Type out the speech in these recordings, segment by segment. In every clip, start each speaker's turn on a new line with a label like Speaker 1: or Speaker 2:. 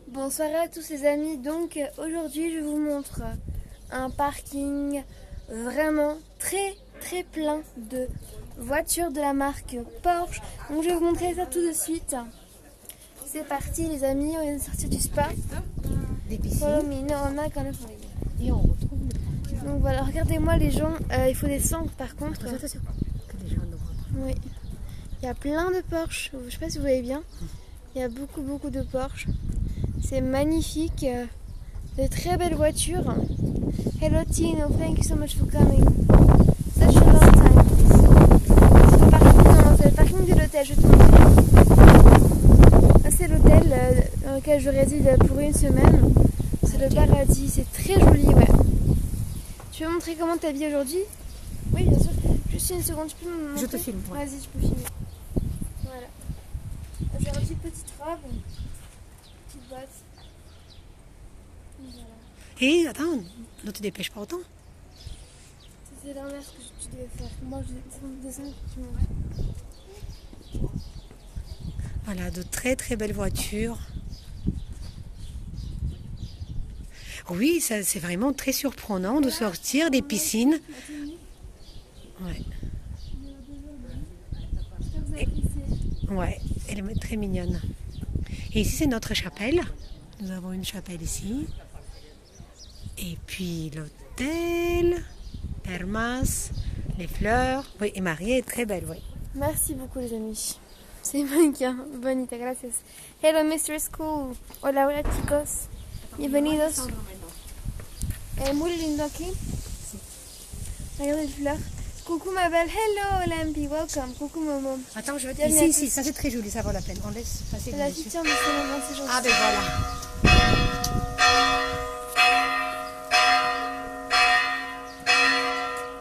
Speaker 1: Bonsoir à tous les amis, donc aujourd'hui je vous montre un parking vraiment très plein de voitures de la marque Porsche. Donc je vais vous montrer ça tout de suite. C'est parti les amis, on vient de sortir du spa.
Speaker 2: Des piscines.
Speaker 1: Follow me, no, I'm not gonna follow you.
Speaker 2: Et on retrouve le parking.
Speaker 1: Donc voilà, regardez-moi les gens, il faut descendre par contre.
Speaker 2: Attention, que les gens ne voient pas.
Speaker 1: Oui. Il y a plein de Porsche, je sais pas si vous voyez bien. Il y a beaucoup de Porsche. C'est magnifique. De très belles voitures. Hello Tino, thank you so much for coming. Such a long time. C'est le parking de l'hôtel, je te montre. C'est l'hôtel dans lequel je réside pour une semaine. C'est le paradis, c'est très joli, ouais. Tu veux montrer comment tu habilles aujourd'hui? Oui, bien sûr. Juste une seconde, tu peux me montrer?
Speaker 2: Je te filme. Ouais.
Speaker 1: Vas-y, tu peux filmer. Voilà. Aujourd'hui, petite robe, petite botte. Voilà.
Speaker 2: Et attends, ne te dépêche pas autant.
Speaker 1: C'est l'inverse que tu devais faire. Moi, je descends, tu montes.
Speaker 2: Voilà, de très belles voitures. Oui, ça, c'est vraiment très surprenant de sortir des piscines. Ouais. Ouais, elle est très mignonne. Et ici, c'est notre chapelle. Nous avons une chapelle ici. Et puis l'hôtel, Hermas, les fleurs. Oui, et Marie est très belle, oui.
Speaker 1: Merci beaucoup, les amis. C'est mannequin. Bonita, gracias. Hello, Mr. School. Hola, hola, chicos. Bienvenidos. Muy lindo aquí. Regardez les fleurs. Coucou ma belle. Hello, Lampi. Welcome. Coucou, Momo.
Speaker 2: Attends, je vais te
Speaker 1: Bienvenue à
Speaker 2: ici,
Speaker 1: tous.
Speaker 2: ça c'est très joli, ça vaut la peine. On laisse passer
Speaker 1: C'est
Speaker 2: les
Speaker 1: la
Speaker 2: messieurs.
Speaker 1: future, mais c'est gentil.
Speaker 2: Ah ben voilà.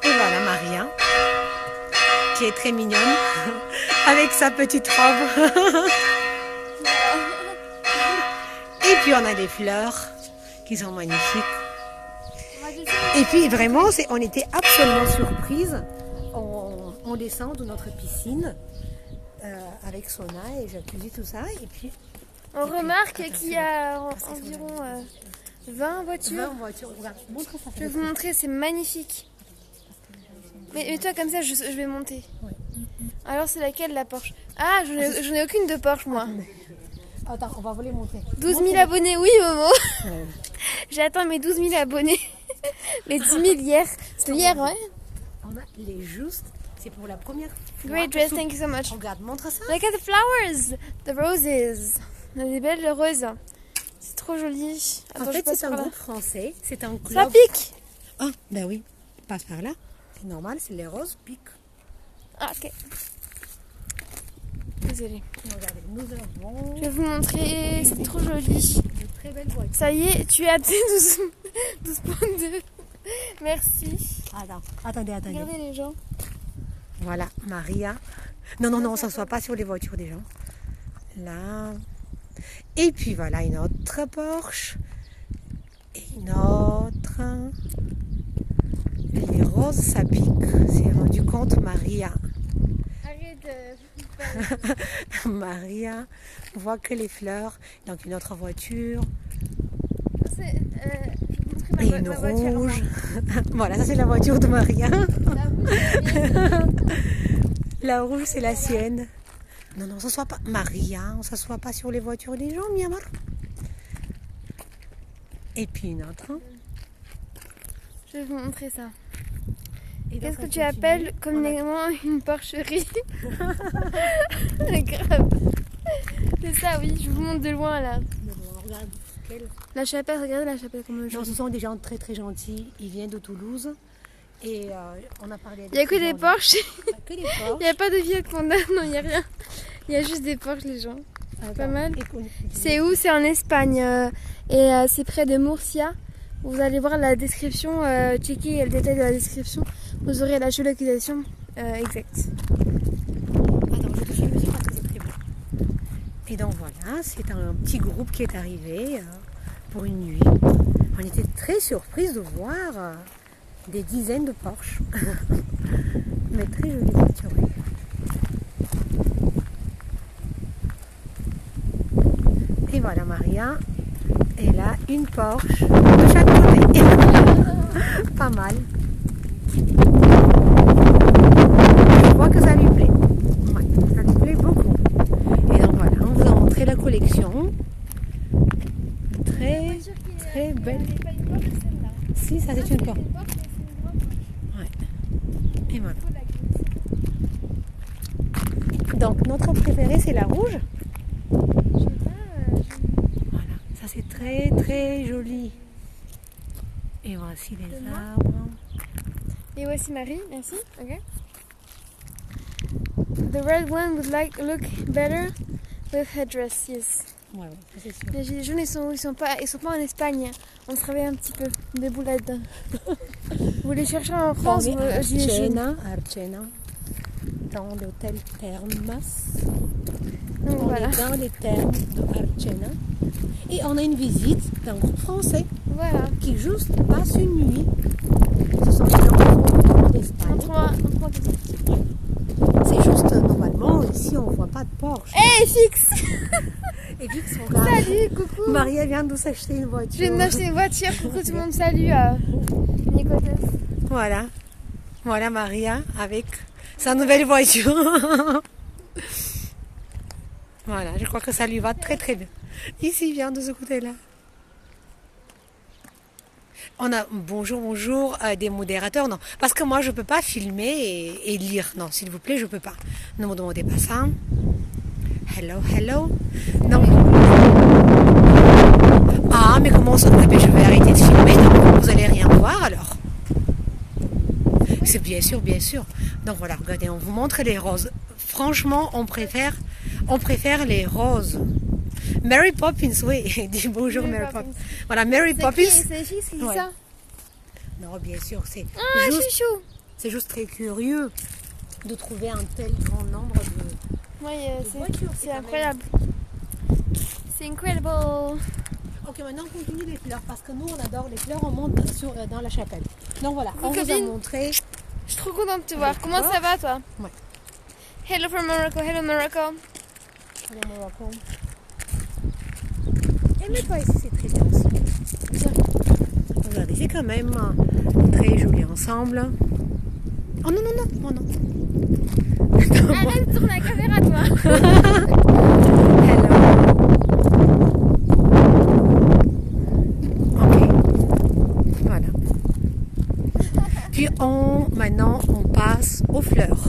Speaker 2: Et voilà Maria, qui est très mignonne, avec sa petite robe. Et puis on a des fleurs qui sont magnifiques. Et puis vraiment, on était absolument surprise. On descend de notre piscine avec sauna et jacuzzi, tout ça. Et puis
Speaker 1: On remarque qu'il y a environ 20 voitures.
Speaker 2: 20 voitures. Regarde, montre ça.
Speaker 1: Je vais vous montrer, c'est magnifique. Mais toi, comme ça, je vais monter.
Speaker 2: Ouais.
Speaker 1: Alors, c'est laquelle la Porsche? Ah, j'en ai aucune de Porsche, moi.
Speaker 2: Attends, on va vous les montrer.
Speaker 1: 12 000 abonnés, oui, Momo.
Speaker 2: Ouais.
Speaker 1: J'ai atteint mes 12 000 abonnés. Les 10 000 hier. C'est hier, ouais.
Speaker 2: On a les justes. C'est pour la première fois.
Speaker 1: Great dress, thank you so much.
Speaker 2: Regarde, montre ça.
Speaker 1: Look at the flowers, the roses. On a des belles roses. C'est trop joli.
Speaker 2: En
Speaker 1: Attends, je
Speaker 2: fait,
Speaker 1: passe
Speaker 2: c'est un
Speaker 1: par là.
Speaker 2: groupe français. C'est un club.
Speaker 1: Ça pique.
Speaker 2: Ah, ben oui. Passe par là. C'est normal, c'est les roses piquent.
Speaker 1: Ah, ok. Désolée.
Speaker 2: Regardez, nous avons
Speaker 1: Je vais vous montrer. C'est trop joli.
Speaker 2: de très belles voitures.
Speaker 1: Ça y est, tu as tes 12.2. Merci.
Speaker 2: Attendez.
Speaker 1: Regardez les gens.
Speaker 2: Voilà, Maria. Non, on ne s'assoit pas sur les voitures des gens. Là. Et puis voilà, une autre Porsche. Et une autre. Les roses, ça pique. C'est rendu compte, Maria.
Speaker 1: Arrête.
Speaker 2: Maria voit que les fleurs. Donc une autre voiture. Et une rouge. Voilà, ça c'est la voiture de Maria. La rouge, c'est la sienne. Non, on s'assoit pas. Maria, on s'assoit pas sur les voitures des gens, mi amor. Et puis une autre.
Speaker 1: Je vais vous montrer ça.
Speaker 2: Et donc,
Speaker 1: Qu'est-ce que
Speaker 2: on
Speaker 1: tu
Speaker 2: continue.
Speaker 1: appelles communément une porcherie? Grave. C'est ça, oui. Je vous montre de loin là.
Speaker 2: On regarde quelle-
Speaker 1: La chapelle, regardez la chapelle comme
Speaker 2: Non, ce sont des gens très gentils. Ils viennent de Toulouse. Et on a parlé.
Speaker 1: Il n'y a que des Porsche.
Speaker 2: Que des
Speaker 1: Il
Speaker 2: Porsche.
Speaker 1: n'y a pas de Fiat Panda. Non, il n'y a rien. Il y a juste des Porsche, les gens. Pas mal. C'est où? C'est en Espagne. C'est près de Murcia. Vous allez voir la description. Checker le détail de la description. Vous aurez la géolocalisation exacte.
Speaker 2: Attends, je te filme aussi parce que c'est très beau. Et donc voilà, c'est un petit groupe qui est arrivé pour une nuit. On était très surprise de voir des dizaines de Porsche. Mais très jolie voiture. Oui. Et voilà Maria Elle a une Porsche de chaque côté. Pas mal. Je vois que ça lui plaît. Ouais, ça lui plaît beaucoup. Et donc voilà, on vous a montré la collection. Très, très belle.
Speaker 1: C'est pas une Porsche, celle-là.
Speaker 2: Si, ça c'est une Porsche.
Speaker 1: Une Porsche, mais c'est une grande Porsche.
Speaker 2: Ouais. Et voilà.
Speaker 1: Faut la glisser.
Speaker 2: Donc notre préférée c'est la rouge.
Speaker 1: Je sais pas,
Speaker 2: Voilà, ça c'est très très joli. Et voici les arbres.
Speaker 1: Et voici Marie, merci. Ok. The red one would look better with headdress, yes.
Speaker 2: Ouais, ouais, ça c'est sûr.
Speaker 1: Les gilets jaunes, ils sont pas en Espagne. On travaille un petit peu des boulettes. Vous les cherchez en France,
Speaker 2: On est à
Speaker 1: gilets jaunes.
Speaker 2: Archena, dans l'hôtel Thermas.
Speaker 1: Donc
Speaker 2: On
Speaker 1: voilà.
Speaker 2: est dans les thermes de Archena. Et on a une visite d'un groupe français
Speaker 1: Voilà.
Speaker 2: qui juste passe une nuit. Ce sont des enfants d'Espagne.
Speaker 1: On prend
Speaker 2: C'est juste, normalement, ici on ne voit pas de Porsche.
Speaker 1: Hey, Fix!
Speaker 2: Et vite, regarde.
Speaker 1: Salut, coucou!
Speaker 2: Maria vient de s'acheter une voiture.
Speaker 1: Je viens d'acheter une voiture. Coucou tout le monde, salut Nicolas.
Speaker 2: Voilà. Voilà Maria avec sa nouvelle voiture. Voilà, je crois que ça lui va très très bien. Ici, viens de ce côté-là. On a bonjour des modérateurs, non. Parce que moi, je ne peux pas filmer et lire. Non, s'il vous plaît, je ne peux pas. Ne me demandez pas ça. Hello, hello. Non. Ah, mais comment ça? Eh bien, je vais arrêter de filmer, donc vous n'allez rien voir alors. C'est bien sûr, bien sûr. Donc voilà, regardez, on vous montre les roses. Franchement, on préfère les roses. Mary Poppins, oui. Dis bonjour Mary Poppins. Voilà, Mary Poppins.
Speaker 1: C'est Fix qui dit
Speaker 2: Ouais.
Speaker 1: ça?
Speaker 2: Non, bien sûr, c'est
Speaker 1: Ah,
Speaker 2: juste,
Speaker 1: chouchou!
Speaker 2: c'est juste très curieux de trouver un tel grand nombre de...
Speaker 1: Ouais,
Speaker 2: voitures,
Speaker 1: c'est
Speaker 2: c'est quand
Speaker 1: incroyable. C'est incredible.
Speaker 2: Ok, maintenant on continue les fleurs parce que nous on adore les fleurs, on monte dans la chapelle. Donc voilà, on vous a
Speaker 1: copine.
Speaker 2: montré.
Speaker 1: Je suis trop contente de te voir. Comment
Speaker 2: D'accord.
Speaker 1: ça va, toi?
Speaker 2: Ouais.
Speaker 1: Hello from Morocco, hello Morocco.
Speaker 2: Et mais pas ici, c'est très bien aussi. Regardez, c'est quand même très joli ensemble. Oh non, non, non, non, non.
Speaker 1: Arrête de tourner la caméra, toi.
Speaker 2: Hello. Ok. Voilà. Puis maintenant on passe aux fleurs.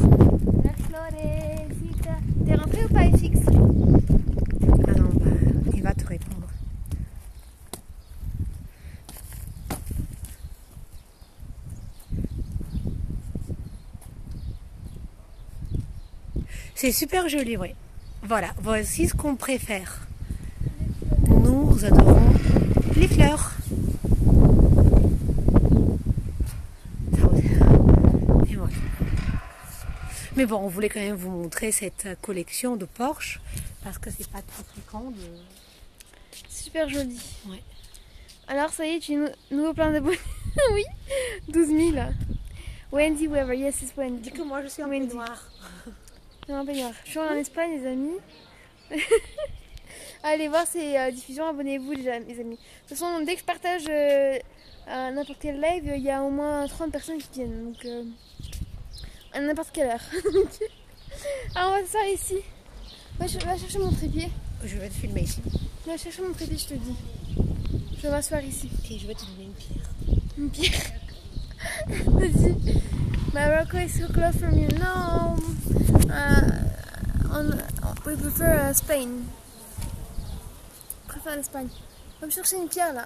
Speaker 1: La florecita. T'es rentrée ou pas, Fix?
Speaker 2: Ah non, bah, il va te répondre. C'est super joli, oui. Voilà, voici ce qu'on préfère. Nous adorons les fleurs. Et voilà. Mais bon, on voulait quand même vous montrer cette collection de Porsche parce que c'est pas très fréquent de...
Speaker 1: Super joli.
Speaker 2: Ouais.
Speaker 1: Alors, ça y est, nouveau plein de bonnes. Oui, 12 000. Wendy Weaver, yes, it's Wendy.
Speaker 2: Dis que moi je suis un
Speaker 1: Wendy.
Speaker 2: peu noire.
Speaker 1: Non, un peignoir. Je suis en Espagne, les amis. Allez voir ces diffusions, abonnez-vous, les amis. De toute façon, dès que je partage n'importe quel live, il y a au moins 30 personnes qui viennent. Donc, à n'importe quelle heure. Alors, on va s'asseoir ici. Va chercher mon trépied.
Speaker 2: Je vais te filmer ici.
Speaker 1: Va chercher mon trépied, je te dis. Je vais m'asseoir ici.
Speaker 2: Et je vais te donner une pierre.
Speaker 1: Une pierre. Vas-y. Morocco is so close from you. No. We prefer Spain. Je préfère l'Espagne. On va me chercher une pierre là.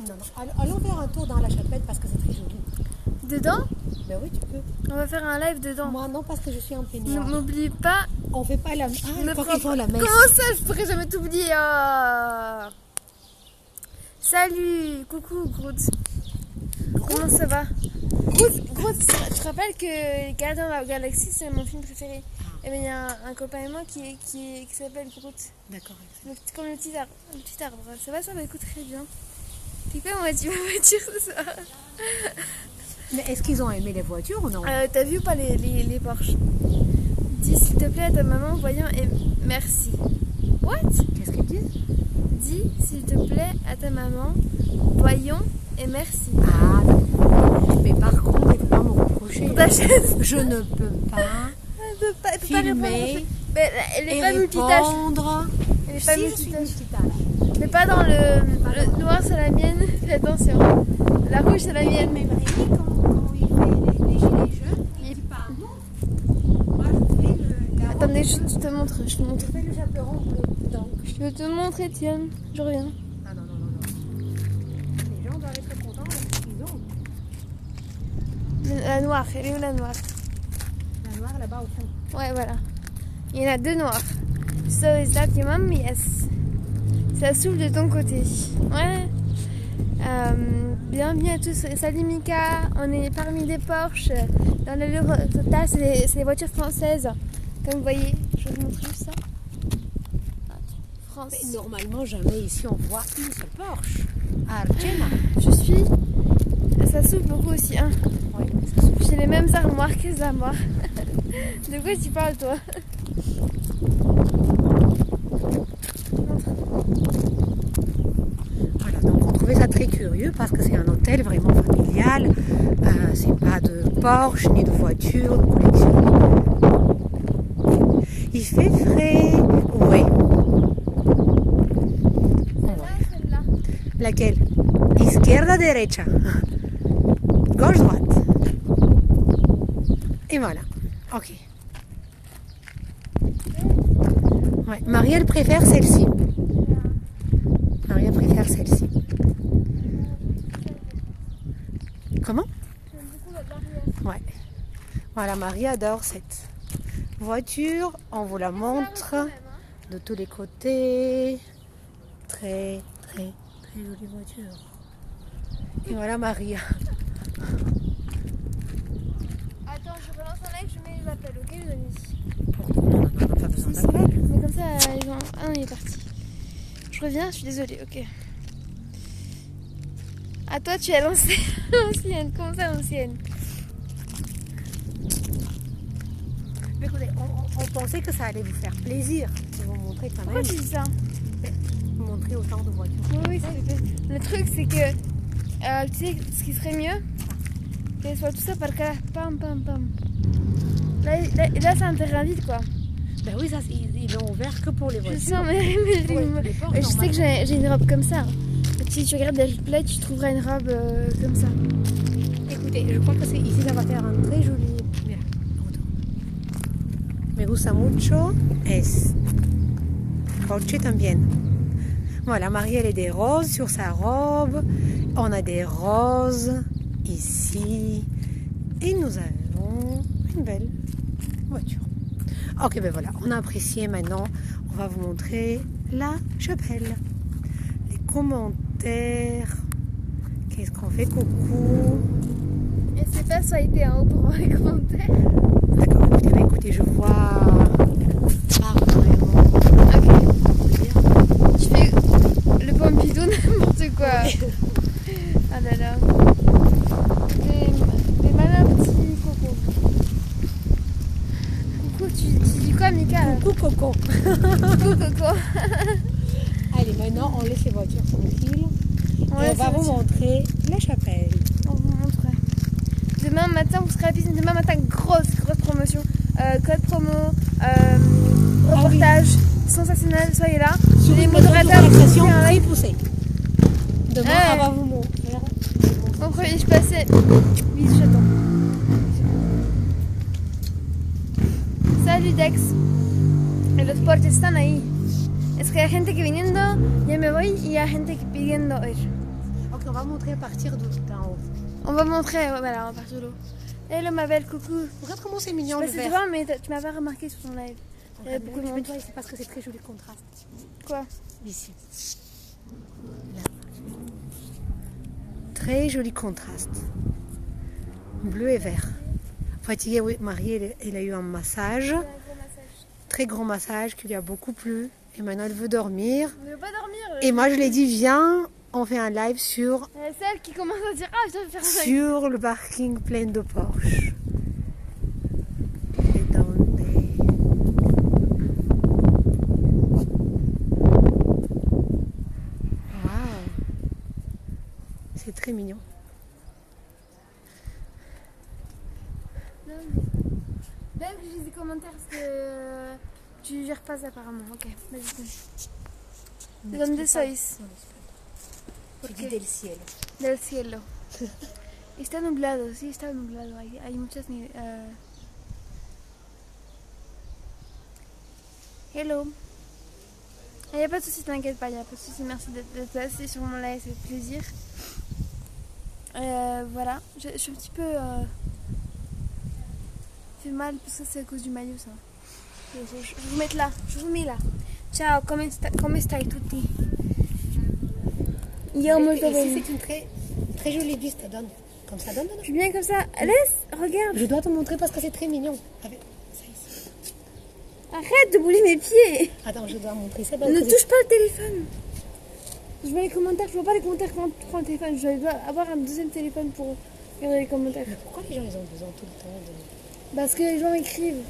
Speaker 2: Non, non. Allons faire un tour dans la chapelle parce que c'est très joli.
Speaker 1: Dedans?
Speaker 2: Ben oui, tu peux.
Speaker 1: On va faire un live dedans.
Speaker 2: Moi non, parce que je suis un peignoir.
Speaker 1: N'oublie pas.
Speaker 2: On fait pas la... Ah,
Speaker 1: Ne
Speaker 2: je crois
Speaker 1: prends
Speaker 2: qu'ils font
Speaker 1: pas-
Speaker 2: la messe.
Speaker 1: Comment ça, je pourrais jamais t'oublier. Salut, coucou Groot. Comment ça va? Groot, tu te rappelles que Gardien de la Galaxie, c'est mon film préféré. Et bien il y a un copain et moi qui s'appelle Groot.
Speaker 2: D'accord.
Speaker 1: Comme le petit arbre. Ça va, ça m'écoute très bien. T'es quoi, moi, tu vas voiture ce soir?
Speaker 2: Mais est-ce qu'ils ont aimé les voitures ou non?
Speaker 1: T'as vu ou pas les Porsche? Dis s'il te plaît à ta maman, voyons et merci. What?
Speaker 2: Qu'est-ce qu'ils disent?
Speaker 1: Dis s'il te plaît, à ta maman, voyons et merci.
Speaker 2: Ah, d'accord. Mais par contre, il ne faut pas me reprocher.
Speaker 1: Pour ta chaise.
Speaker 2: Je ne peux pas
Speaker 1: Elle peut pas répondre.
Speaker 2: filmer
Speaker 1: Mais elle est
Speaker 2: et
Speaker 1: pas multitâche.
Speaker 2: répondre.
Speaker 1: Elle est pas
Speaker 2: Si, je suis
Speaker 1: multitâche.
Speaker 2: multitâche.
Speaker 1: Mais pas dans le noir, c'est la mienne. Fais attention. La rouge, c'est la mienne.
Speaker 2: Mais Marie, quand il fait les gilets jaunes, il dit pardon. Moi, je fais le...
Speaker 1: Attendez, je te montre. Je te montre.
Speaker 2: Je fais le chaperon bleu. Donc,
Speaker 1: Je te montre, Étienne. Je reviens.
Speaker 2: ah non, non, non, non. Les gens doivent être contents parce qu'ils ont.
Speaker 1: La noire, elle est où la noire?
Speaker 2: La noire là-bas au fond.
Speaker 1: Ouais, voilà. Il y en a deux noirs. So is that your mom? Yes. Ça s'ouvre de ton côté. Ouais. Bienvenue à tous. Salut Mika. On est parmi des Porsche. Dans l'allure totale, c'est les voitures françaises. Comme vous voyez, je vais vous montrer juste ça. France.
Speaker 2: Mais normalement, jamais ici on voit une seule Porsche. À Argena.
Speaker 1: Je suis. Ça s'ouvre beaucoup aussi. Hein.
Speaker 2: Oui, ça s'ouvre.
Speaker 1: J'ai les mêmes armoires que les armoires. De quoi tu parles, toi?
Speaker 2: Voilà, donc on trouvait ça très curieux parce que c'est un hôtel vraiment familial. C'est pas de Porsche ni de voiture de collection. Il fait frais. Oui.
Speaker 1: Celle-là.
Speaker 2: Laquelle? Izquierda, derecha. Gauche, droite. Et voilà. Ok. Ouais. Marie, elle préfère celle-ci. Marie, elle préfère celle-ci. Comment?
Speaker 1: J'aime beaucoup l'arrière.
Speaker 2: Ouais. Voilà, Marie adore cette voiture. On vous la montre de tous les côtés. Très, très, très jolie voiture. Et voilà Maria.
Speaker 1: Attends, je relance un live, je mets les appels, ok les amis?
Speaker 2: Non, non, non, pas besoin d'appel.
Speaker 1: Mais comme ça, ils ont... Ah non, il est parti. Je reviens, je suis désolée, ok. Ah toi, tu as lancé l'ancienne, comment ça l'ancienne?
Speaker 2: Mais écoutez, on pensait que ça allait vous faire plaisir de vous montrer quand
Speaker 1: Pourquoi
Speaker 2: même.
Speaker 1: tu dis ça?
Speaker 2: Vous montrer autant de voitures.
Speaker 1: Oui, le truc c'est que, tu sais, ce qui serait mieux, qu'elle soit tout ça par là, pam pam pam. Là c'est un terrain vide quoi.
Speaker 2: Ben oui, ça, ils l'ont ouvert que pour les
Speaker 1: Je
Speaker 2: voitures.
Speaker 1: sens, mais je sais que j'ai une robe comme ça. Si tu regardes les replays, tu trouveras une robe comme ça.
Speaker 2: Écoutez, je crois que c'est ici, ça va faire un très joli. Mira, photo. Me gusta mucho es coche también. Voilà, Marie, elle a des roses sur sa robe. On a des roses ici. Et nous avons une belle voiture. Ok, ben voilà, on a apprécié maintenant. On va vous montrer la chapelle. Les commentaires. Qu'est-ce qu'on fait? Coucou.
Speaker 1: Et c'est pas ça a été en haut pour voir les commentaires.
Speaker 2: D'accord, écoutez, je vois pas vraiment.
Speaker 1: Ok. Tu fais le Pompidou, n'importe quoi. Ah là là. Des malins petits cocos. Coucou, tu dis quoi, Mika là?
Speaker 2: Coucou Coco.
Speaker 1: Coucou, Coco.
Speaker 2: Allez, maintenant on laisse les voitures tranquilles.
Speaker 1: On
Speaker 2: Et
Speaker 1: laisse
Speaker 2: on va
Speaker 1: les
Speaker 2: vous
Speaker 1: voitures.
Speaker 2: montrer la chapelle.
Speaker 1: On vous montre. Demain matin, vous serez à la piscine. Demain matin, grosse promotion. Code promo, reportage, sensationnel. Soyez là.
Speaker 2: Sur
Speaker 1: Les
Speaker 2: une
Speaker 1: modérateurs,
Speaker 2: méthode de
Speaker 1: vous faites un
Speaker 2: relaxation
Speaker 1: live.
Speaker 2: très poussée. Demain,
Speaker 1: Ouais.
Speaker 2: on va vous montrer.
Speaker 1: Mon premier, je passais. Bisous, j'attends. Salut Dex. Los portes están ahí. Es que hay gente que viniendo, ya me voy, y hay gente que pidiendo ir.
Speaker 2: Ok, on va montrer à partir d'en haut.
Speaker 1: On va montrer, ouais, voilà, on part sous l'eau. Hello ma belle, coucou.
Speaker 2: Regarde comment c'est
Speaker 1: Je
Speaker 2: mignon le
Speaker 1: passais
Speaker 2: vert.
Speaker 1: devant, mais tu m'as pas remarqué sur ton live. Il y avait beaucoup de monde.
Speaker 2: C'est parce que c'est très joli contraste.
Speaker 1: Quoi?
Speaker 2: Ici. Là. Très joli contraste. Bleu et vert. Fatiguée, oui, Marie, elle a eu un massage. Très grand massage qui lui a beaucoup plu. Et maintenant, elle veut dormir.
Speaker 1: On ne veut pas dormir.
Speaker 2: Et moi, je lui ai dit, viens, on fait un live sur,
Speaker 1: Celle qui commence à dire ah, je dois faire un live.
Speaker 2: sur le parking plein de Porsche. Et dans des- c'est très mignon.
Speaker 1: Non, mais... Même que j'ai des commentaires parce que tu gères pas ça apparemment. Ok, vas-y. ¿De dónde sois?
Speaker 2: Tu dis del cielo.
Speaker 1: Del cielo. Está nublado, sí, está nublado. Hay muchas... Hello. Il n'y a pas de souci, t'inquiète pas, il n'y a pas de souci. Merci d'être là, c'est sûrement là et c'est plaisir. Voilà, je suis un petit peu... fait mal parce que c'est à cause du maillot ça. Je vous mets là, je vous mets là. Ciao, come stai tutti? Io molto bene.
Speaker 2: C'est une très jolie vue, donne. Comme ça, donne.
Speaker 1: Je suis bien comme ça. Laisse, regarde.
Speaker 2: Je dois te montrer parce que c'est très mignon.
Speaker 1: Arrête de bouger mes pieds.
Speaker 2: Attends, je dois montrer ça.
Speaker 1: Ne touche pas le téléphone. Je vois les commentaires, je vois pas les commentaires quand tu prends le téléphone. Je dois avoir un deuxième téléphone pour regarder les commentaires.
Speaker 2: Mais pourquoi les gens ils ont besoin tout le temps de...
Speaker 1: Parce que les gens écrivent.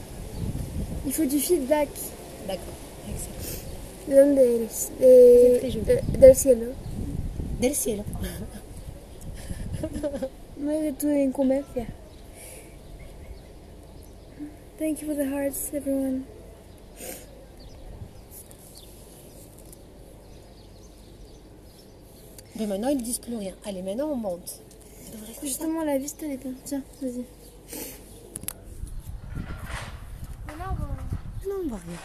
Speaker 1: Il faut du feedback.
Speaker 2: D'accord, excellent.
Speaker 1: ¿De dónde eres?
Speaker 2: C'est très joli.
Speaker 1: Del cielo.
Speaker 2: Del cielo.
Speaker 1: No de tu incumbencia. Thank you for the hearts, everyone.
Speaker 2: Mais maintenant ils ne disent plus rien. Allez, maintenant on monte.
Speaker 1: Justement, la vista elle est bien. Tiens, vas-y.
Speaker 2: Non, on voit rien.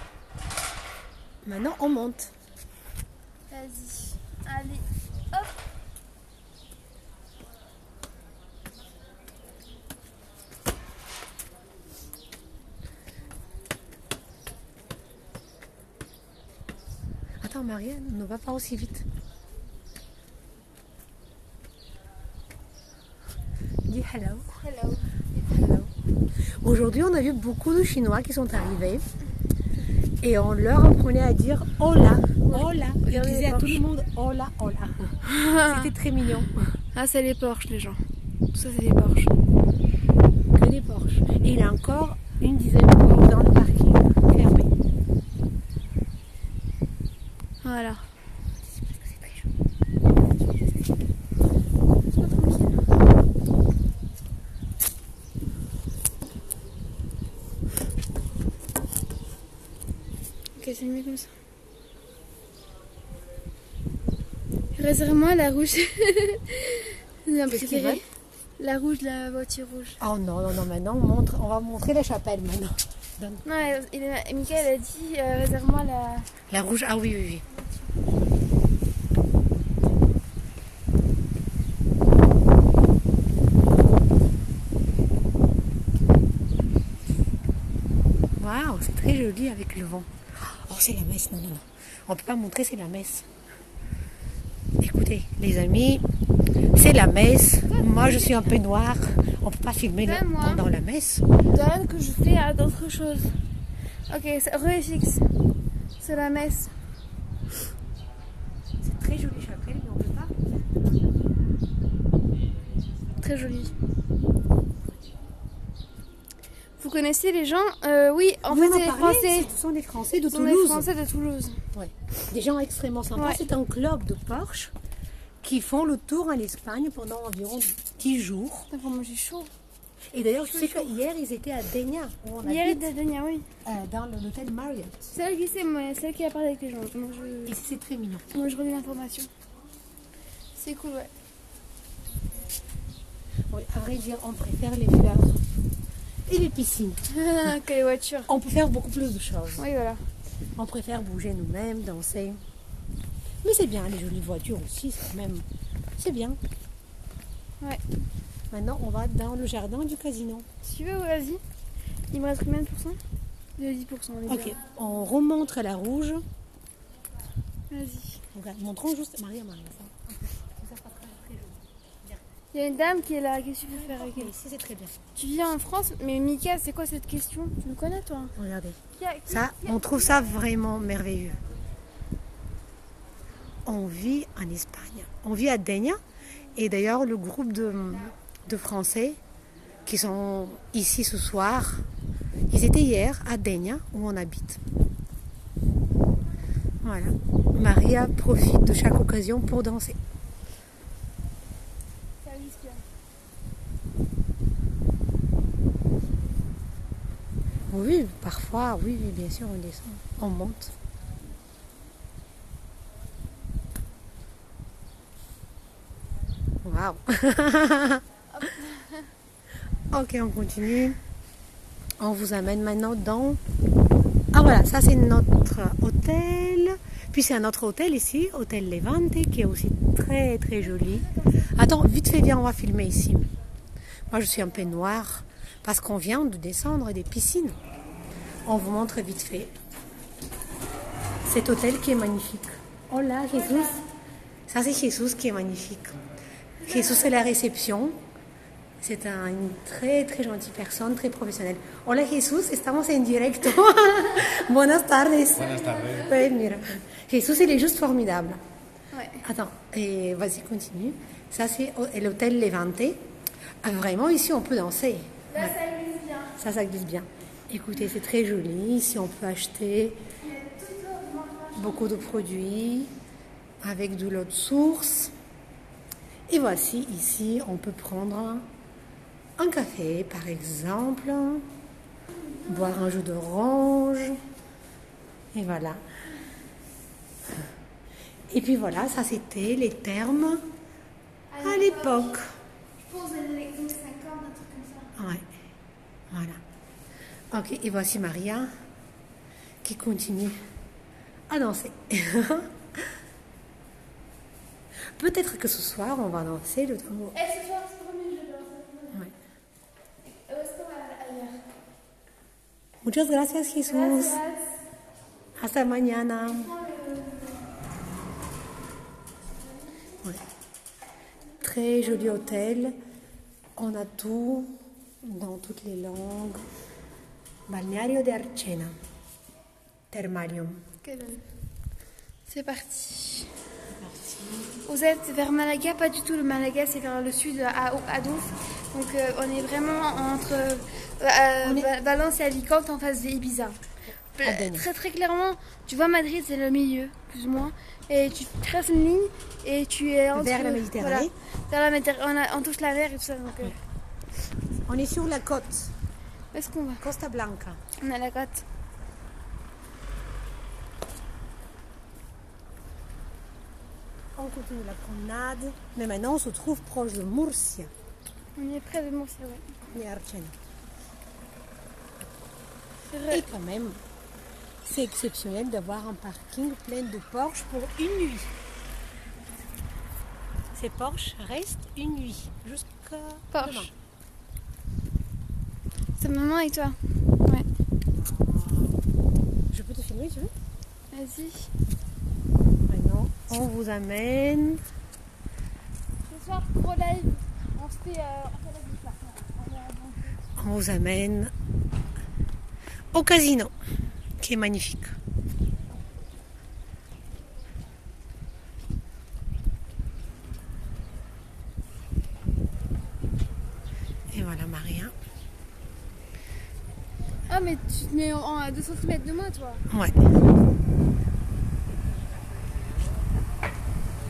Speaker 2: Maintenant on monte.
Speaker 1: Vas-y. Allez, hop.
Speaker 2: Attends, Marianne, ne va pas aussi vite. Dis hello.
Speaker 1: Hello.
Speaker 2: Hello. Aujourd'hui, on a vu beaucoup de Chinois qui sont arrivés et on leur apprenait à dire hola, hola. Ils disaient à tout le monde hola, hola. C'était très mignon.
Speaker 1: Ah, c'est les Porsche, les gens. Tout ça, c'est les Porsche.
Speaker 2: Que des Porsche. Et il y a encore une dizaine de Porsche dans le parking fermé.
Speaker 1: Voilà.
Speaker 2: C'est très joli.
Speaker 1: Sois tranquille. Ok, c'est mieux comme ça. Réserve-moi la rouge. C'est ma
Speaker 2: Qu'est-ce qu'ils
Speaker 1: préférée.
Speaker 2: veulent ?
Speaker 1: La rouge, la voiture rouge.
Speaker 2: Oh non, maintenant on va montrer la chapelle maintenant. Donne.
Speaker 1: Non, Mickaël a dit réserve-moi la...
Speaker 2: La rouge, ah oui, oui, oui. Waouh, c'est très joli avec le vent. Oh, c'est la messe, non. On ne peut pas montrer, c'est la messe. Écoutez, les amis, c'est la messe. Moi, je suis un peu noire. On ne peut pas filmer pendant la messe.
Speaker 1: Donne que je fais à d'autres choses. Ok, refixe. C'est la messe.
Speaker 2: C'est très joli chapelle, mais on ne peut pas.
Speaker 1: Très joli. Vous connaissez les gens Oui, en fait, c'est les Français.
Speaker 2: Ce sont des Français de
Speaker 1: Ce
Speaker 2: Toulouse.
Speaker 1: sont les Français de Toulouse.
Speaker 2: Ouais. Des gens extrêmement sympas.
Speaker 1: Ouais.
Speaker 2: C'est un club de Porsche qui font le tour en Espagne pendant environ 10 jours.
Speaker 1: Putain, moi j'ai chaud.
Speaker 2: Et d'ailleurs, je sais qu'hier, ils étaient à Dénia, où on
Speaker 1: Hier,
Speaker 2: habite,
Speaker 1: Dania, oui.
Speaker 2: dans l'hôtel Marriott.
Speaker 1: C'est elle qui sait, moi, c'est elle qui a parlé avec les gens.
Speaker 2: Et c'est très mignon.
Speaker 1: Moi, je relis l'information. C'est cool, ouais.
Speaker 2: Oui, à vrai dire, on préfère les fleurs et les piscines.
Speaker 1: Que les voitures.
Speaker 2: On peut faire beaucoup plus de choses.
Speaker 1: Oui, voilà.
Speaker 2: On préfère bouger nous-mêmes, danser. Mais c'est bien, les jolies voitures aussi, c'est quand même... C'est bien.
Speaker 1: Ouais.
Speaker 2: Maintenant, on va dans le jardin du casino.
Speaker 1: Si tu veux, vas-y. Il me reste combien de pourcents? De 10%. On est
Speaker 2: Ok,
Speaker 1: bien.
Speaker 2: on remonte à la rouge.
Speaker 1: Vas-y.
Speaker 2: Regarde, montrons juste... Maria.
Speaker 1: Il y a une dame qui est là. Qu'est-ce que tu veux faire avec elle?
Speaker 2: Ici, c'est très bien.
Speaker 1: Tu viens en France, mais Mika, c'est quoi cette question? Tu me connais, toi?
Speaker 2: Regardez.
Speaker 1: Qui a-
Speaker 2: Ça, on trouve ça vraiment merveilleux. On vit en Espagne. On vit à Dénia. Et d'ailleurs, le groupe de Français qui sont ici ce soir, ils étaient hier à Dénia, où on habite. Voilà. Maria profite de chaque occasion pour danser. Oui, parfois, oui, oui, bien sûr, on descend. On monte. Waouh. Ok, on continue. On vous amène maintenant dans... Ah voilà, ça c'est notre hôtel. Puis c'est un autre hôtel ici, Hôtel Levante, qui est aussi très très joli. Attends, vite fait, viens, on va filmer ici. Moi je suis un peu noire parce qu'on vient de descendre des piscines. On vous montre vite fait cet hôtel qui est magnifique. Oh là, Jésus. Ça c'est Jésus qui est magnifique. Jésus c'est la réception. C'est une très très gentille personne, très professionnelle. Hola Jesús, estamos en directo. Buenas tardes.
Speaker 3: Buenas tardes.
Speaker 2: Ouais, mira. Jesús, il est juste formidable.
Speaker 1: Ouais.
Speaker 2: Attends, et vas-y, continue. Ça, c'est l'hôtel Levante. Ah, vraiment, ici, on peut danser.
Speaker 1: Là, ça glisse bien.
Speaker 2: Ça glisse bien. Écoutez, c'est très joli. Ici, on peut acheter beaucoup de produits avec de l'eau de source. Et voici, ici, on peut prendre un café, par exemple, boire un jus d'orange, et voilà. Et puis voilà, ça c'était les termes à l'époque.
Speaker 1: Je pense dans les années 50, un truc comme ça.
Speaker 2: Ouais, voilà. Ok, et voici Maria qui continue à danser. Peut-être que ce soir, on va danser le tango.
Speaker 1: Et ce soir, c'est le premier jeu de
Speaker 2: Ouais.
Speaker 1: Est-ce qu'on va ailleurs?
Speaker 2: Muchas gracias, Jesús. Hasta mañana. Ouais. Très joli hôtel. On a tout dans toutes les langues. Balneario de Archena. Thermalium.
Speaker 1: C'est parti. Vous êtes vers Malaga, pas du tout. Le Malaga, c'est vers le sud, à Donf. Donc, on est vraiment entre Valence et Alicante, en face de Ibiza. Très très clairement, tu vois Madrid, c'est le milieu, plus ou moins. Et tu traces une ligne et tu es entre...
Speaker 2: Vers la Méditerranée.
Speaker 1: Voilà, vers la Méditerranée. On touche la mer et tout ça. Donc,
Speaker 2: On est sur la côte.
Speaker 1: où est-ce qu'on va?
Speaker 2: Costa Blanca.
Speaker 1: On est à la côte.
Speaker 2: On continue la promenade. Mais maintenant, on se trouve proche de Murcia.
Speaker 1: On est près de Murcia, ouais.
Speaker 2: Et Archena.
Speaker 1: C'est vrai.
Speaker 2: Et quand même, c'est exceptionnel d'avoir un parking plein de Porsche pour une nuit. Ces Porsche restent une nuit, jusqu'à
Speaker 1: Porsche.
Speaker 2: demain.
Speaker 1: C'est maman et toi? Ouais.
Speaker 2: Je peux te filmer, tu veux?
Speaker 1: Vas-y.
Speaker 2: Maintenant, on vous amène.
Speaker 1: Ce soir, gros live. On se fait la vie là.
Speaker 2: On vous amène au casino, qui est magnifique. Et voilà Maria.
Speaker 1: Ah, mais tu te mets à 2 cm de moi, toi.
Speaker 2: Ouais.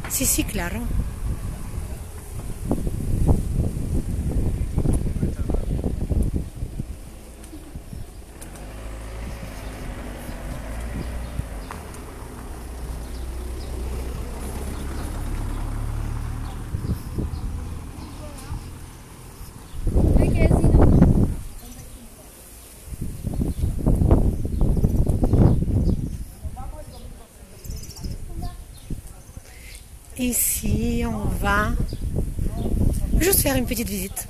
Speaker 2: Si, claro.
Speaker 1: Le casino.
Speaker 2: Ici, on va juste faire une petite visite.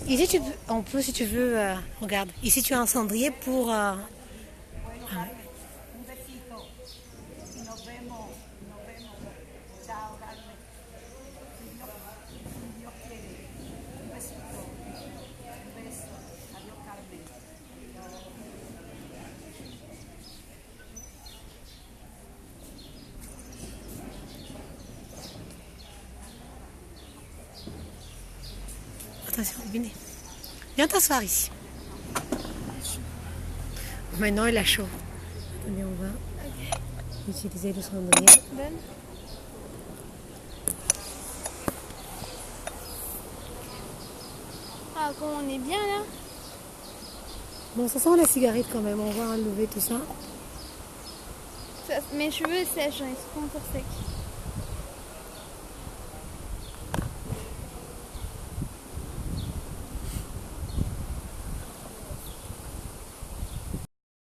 Speaker 2: Ici, on peut, si tu veux, regarde, ici tu as un cendrier pour... Attention, venez. Viens t'asseoir ici. Maintenant, il a chaud. Attendez, on va utiliser le cendrier.
Speaker 1: Bonne. Ah, comme on est bien là.
Speaker 2: Bon, ça sent la cigarette quand même, on va enlever tout ça.
Speaker 1: Mes cheveux sèchent, hein, ils sont pas encore secs.